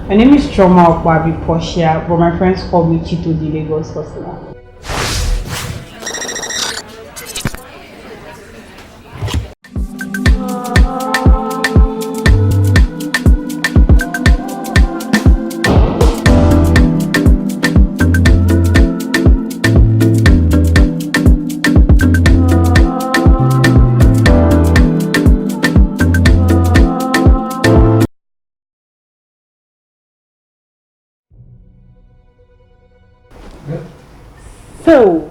My name is Chioma Portia, but my friends call me Chito the Lagos Hustler. So,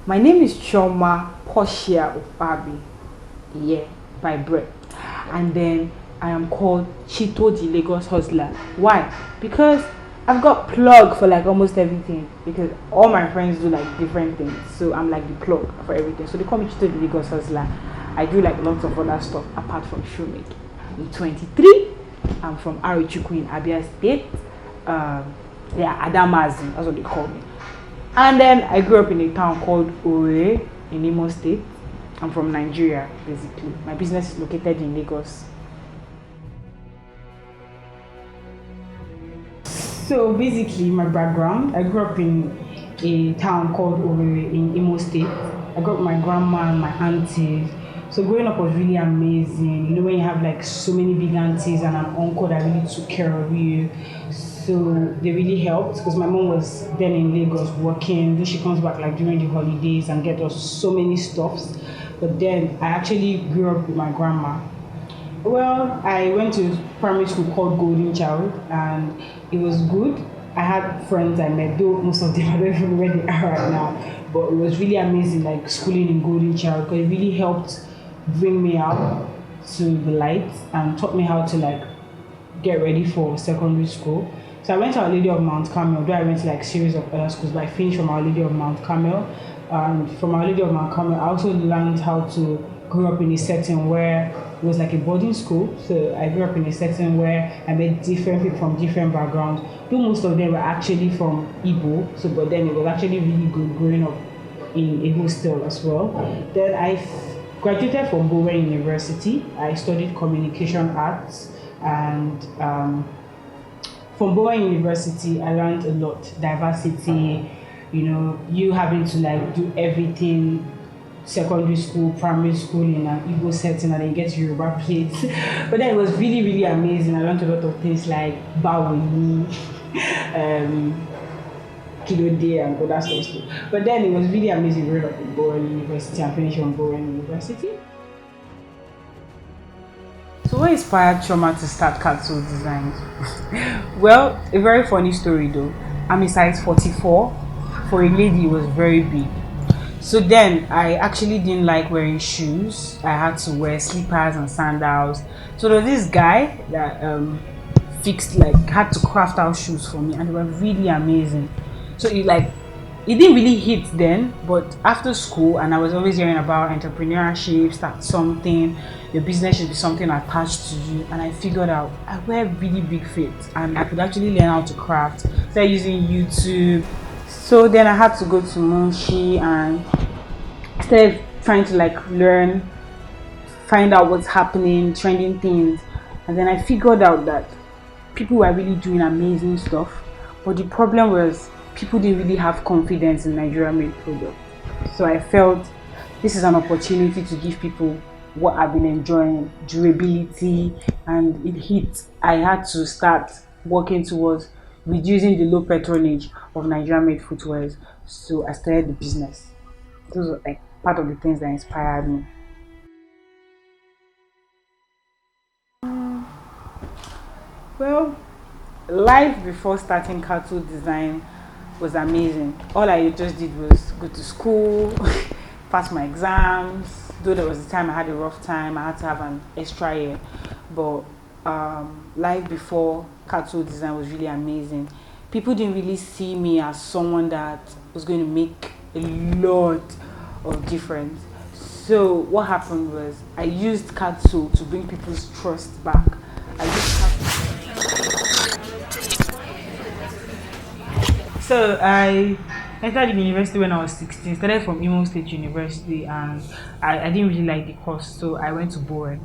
my name is Chioma Portia yeah, by birth, and then I am called Chito the Lagos Hustler. Why? Because I've got plug for like almost everything. Because all my friends do like different things, so I'm like the plug for everything. So they call me Chito the Lagos Hustler. I do like lots of other stuff apart from shoemaking. I'm 23. I'm from Arochukwu in Abia State. Yeah, Adamazi, that's what they call me. And then I grew up in a town called Owerri in Imo State. I'm from Nigeria, basically. My business is located in Lagos. So basically, my background, I grew up in a town called Owerri in Imo State. I grew up with my grandma and my aunties. So growing up was really amazing. You know, when you have like so many big aunties and an uncle that really took care of you. So they really helped because my mom was then in Lagos working. Then she comes back like during the holidays and get us so many stuffs. But then I actually grew up with my grandma. Well, I went to primary school called Golden Child and it was good. I had friends I met, though most of them I don't even know where they are right now. But it was really amazing, like schooling in Golden Child, because it really helped bring me out to the light and taught me how to like get ready for secondary school. So I went to Our Lady of Mount Carmel, though I went to like a series of other schools, but I finished from Our Lady of Mount Carmel. And from Our Lady of Mount Carmel, I also learned how to grow up in a setting where it was like a boarding school. So I grew up in a setting where I met different people from different backgrounds. Though most of them were actually from Igbo, so but then it was actually really good growing up in a hostel as well. Then I graduated from Bowen University. I studied communication arts and from Bowen University, I learned a lot. Diversity, you know, you having to like do everything, secondary school, primary school in an Igbo setting, and then you get to Yoruba plates. But then it was really, really amazing. I learned a lot of things like Bawini, Kilode, and other stuff too. But then it was really amazing growing up in Bowen University and finishing on Bowen University. So what inspired Chioma to start capsule designs? Well, a very funny story though. I'm a size 44. For a lady, it was very big. So then I actually didn't like wearing shoes. I had to wear slippers and sandals. So there was this guy that had to craft out shoes for me, and they were really amazing. So it didn't really hit then, but after school, and I was always hearing about entrepreneurship, start something, your business should be something attached to you. And I figured out I wear really big fits and I could actually learn how to craft. Started using YouTube. So then I had to go to Munshi and started trying to like learn, find out what's happening, trending things. And then I figured out that people were really doing amazing stuff. But the problem was people didn't really have confidence in Nigerian made products. So I felt this is an opportunity to give people what I've been enjoying, durability, and it hit. I had to start working towards reducing the low patronage of Nigerian made footwear. So I started the business. Those are like part of the things that inspired me. Well, life before starting cattle design was amazing. All I just did was go to school, pass my exams. Though there was a time I had a rough time, I had to have an extra year. But life before cattle design was really amazing. People didn't really see me as someone that was going to make a lot of difference. So what happened was I used cattle to bring people's trust back. I used So I entered the university when I was 16. Started from Imo State University, and I didn't really like the course, so I went to Bowen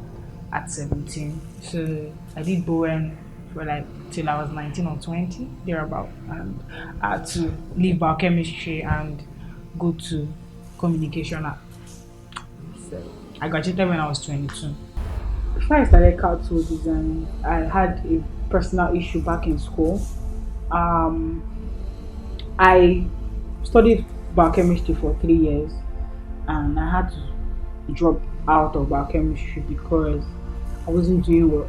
at 17. So I did Bowen for like till I was 19 or 20, thereabout, and I had to leave biochemistry and go to communication art. So I graduated when I was 22. Before I started cartoon design, I had a personal issue back in school. Um, I studied biochemistry for 3 years, and I had to drop out of biochemistry because I wasn't doing well.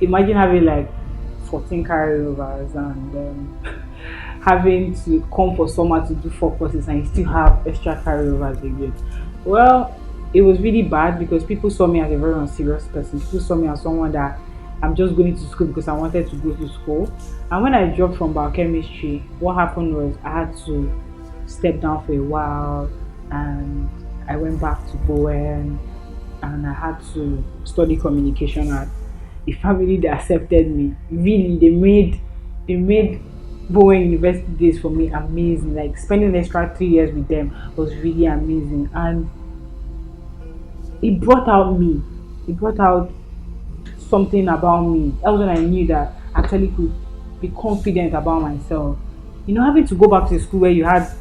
Imagine having like 14 carryovers and having to come for summer to do 4 courses and you still have extra carryovers again. Well, it was really bad because people saw me as a very unserious person. People saw me as someone that I'm just going to school because I wanted to go to school. And when I dropped from biochemistry, what happened was I had to step down for a while and I went back to Bowen and I had to study communication at the family that accepted me. Really, they made Bowen University days for me amazing. Like spending the extra 3 years with them was really amazing, and it brought out me. It brought out something about me. That was when I knew that I actually could be confident about myself. Having to go back to school where you had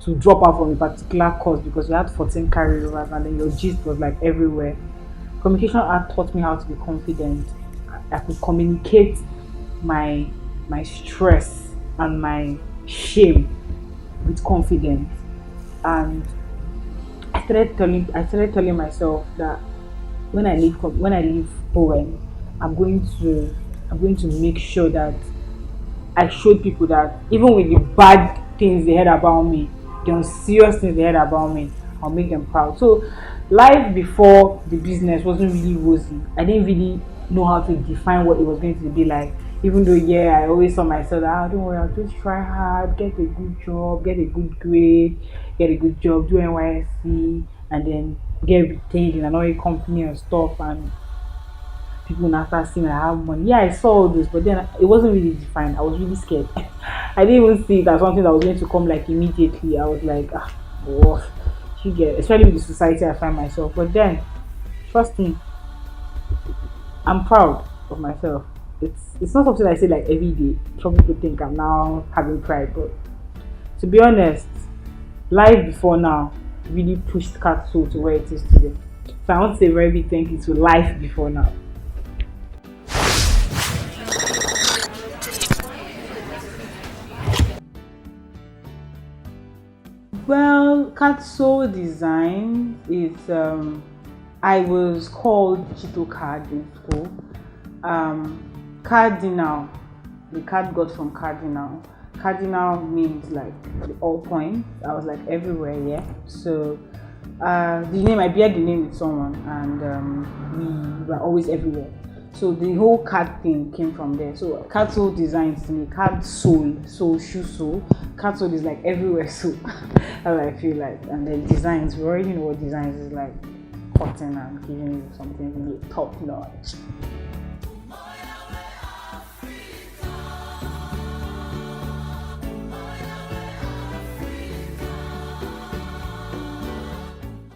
to drop out from a particular course because you had 14 carryovers and then your gist was like everywhere. Communication art taught me how to be confident. I could communicate my my stress and my shame with confidence. And I started telling myself that when I leave Bowen, I'm going to I'm going to make sure that I showed people that even with the bad things they heard about me, the unserious things they heard about me, I'll make them proud. So life before the business wasn't really rosy. I didn't really know how to define what it was going to be like. Even though yeah, I always saw myself that don't worry, I'll just try hard, get a good job, get a good grade, get a good job, do NYSC, and then get retained in another company and stuff, and people now start seeing I have money. Yeah, I saw all this, but then it wasn't really defined. I was really scared. I didn't even see it as something that was going to come like immediately. I was like, oh, she get, especially with the society I find myself. But then, trust me, I'm proud of myself. It's not something I say like every day. Some people think I'm now having pride, but to be honest, life before now really pushed Cat Soul to where it is today. So I want to say a very big thank you to life before now. Well, Katso design is I was called Chito Card in school. Cardinal, the card got from cardinal. Cardinal means like the all points. I was like everywhere, yeah. So the name I bear the name with someone, and we were always everywhere. So the whole card thing came from there. So card soul designs to me, card soul, soul shoe soul. Card soul is like everywhere. So that's what I feel like. And then designs, we already know what designs is like, cotton and giving you something really top notch.